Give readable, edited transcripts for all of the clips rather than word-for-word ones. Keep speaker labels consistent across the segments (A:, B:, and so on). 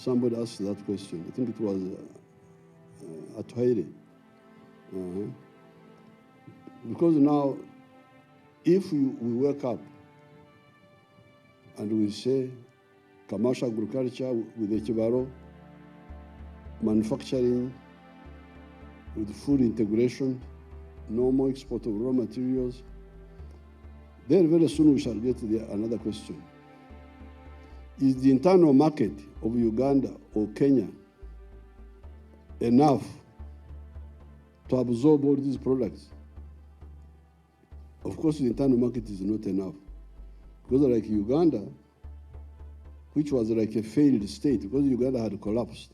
A: somebody asked that question. I think it was at Haile. Because now, if we wake up and we say commercial agriculture with the Kibaro, manufacturing with food integration, no more export of raw materials, then very soon we shall get another question. Is the internal market of Uganda or Kenya enough to absorb all these products? Of course, the internal market is not enough. Because like Uganda, which was like a failed state, because Uganda had collapsed.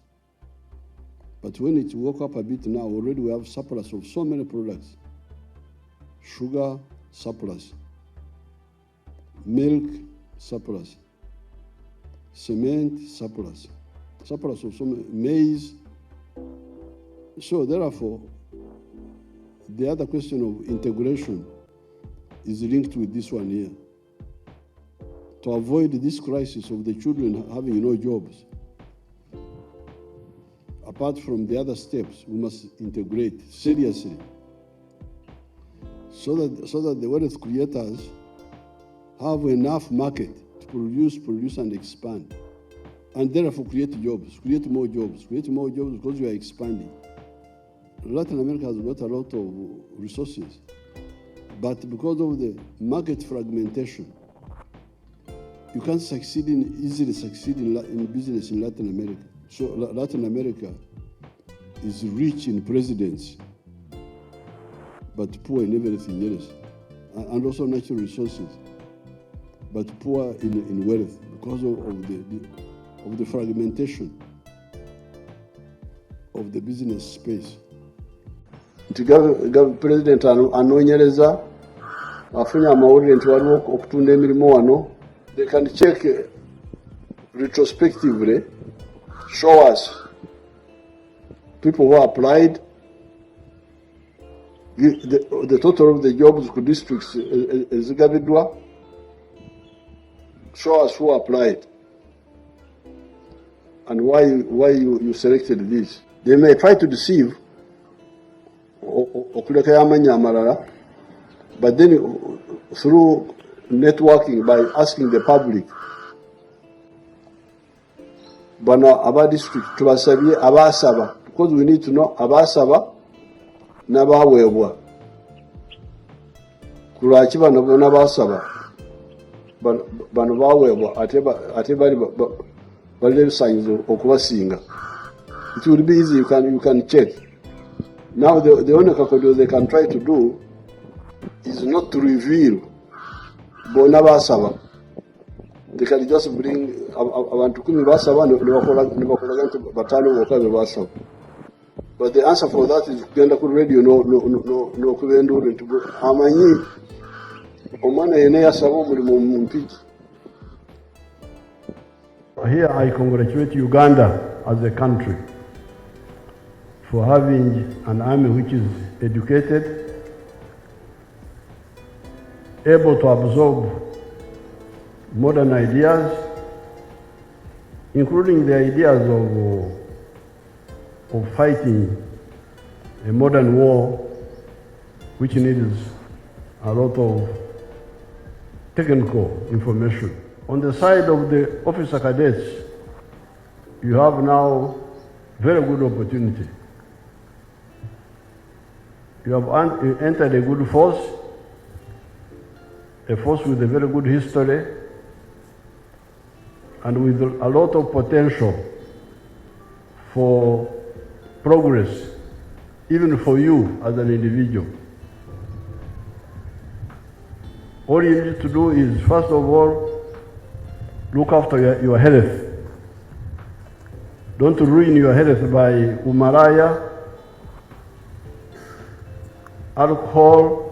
A: But when it woke up a bit now, already we have surplus of so many products. Sugar, surplus. Milk, surplus. Cement, surplus. Surplus of some maize. So therefore, the other question of integration is linked with this one here. To avoid this crisis of the children having no jobs, apart from the other steps, we must integrate seriously so that the wealth creators have enough market to produce and expand, and therefore create more jobs because we are expanding. Latin America has got a lot of resources, but because of the market fragmentation, you can't easily succeed in business in Latin America. So Latin America is rich in presidency, but poor in everything else, and also natural resources, but poor in wealth because of the fragmentation of the business space. President anonyereza afunye amawulire nti waliwo okutunda emirimu wano. They can check retrospectively, show us people who applied, the total of the jobs to districts is Gabidwa. Show us who applied and why you selected this. They may try to deceive, but then through networking, by asking the public, bana aba district tubasabye abasaba, because we need to know abasaba n'abawebwa kulaki bano bona basaba bano bawebwa ate bali signs okubasinga. It will be easy, you can check. Now the only kakodio they can try to do is not to reveal bona basaba. They can just bring abantu 10 basaba nibakola gantu batano bokabe basaba. But the answer for that is kugenda ku radio no kubendura nti amanyi omwana yene yasaba omulimu mu mpiki. Here I congratulate Uganda as a country for having an army which is educated, able to absorb modern ideas, including the ideas of fighting a modern war, which needs a lot of technical information. On the side of the officer cadets, you have now very good opportunity. You have entered a good force, a force with a very good history, and with a lot of potential for progress, even for you as an individual. All you need to do is, first of all, look after your health. Don't ruin your health by umaraya, alcohol,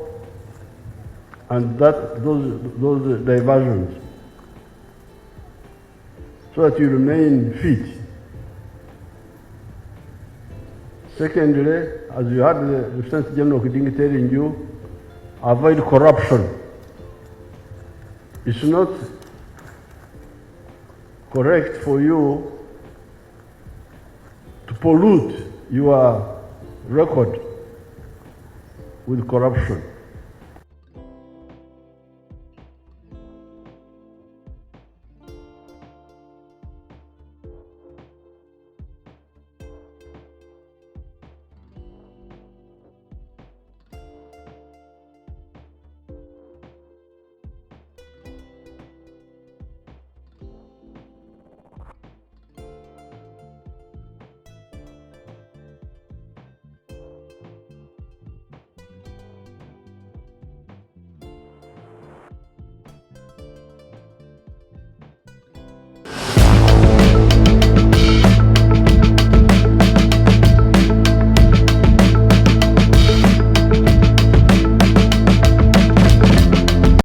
A: and those diversions, so that you remain fit. Secondly, as you had the Lieutenant General Kidingi telling you, avoid corruption. It's not correct for you
B: pollute your record with corruption.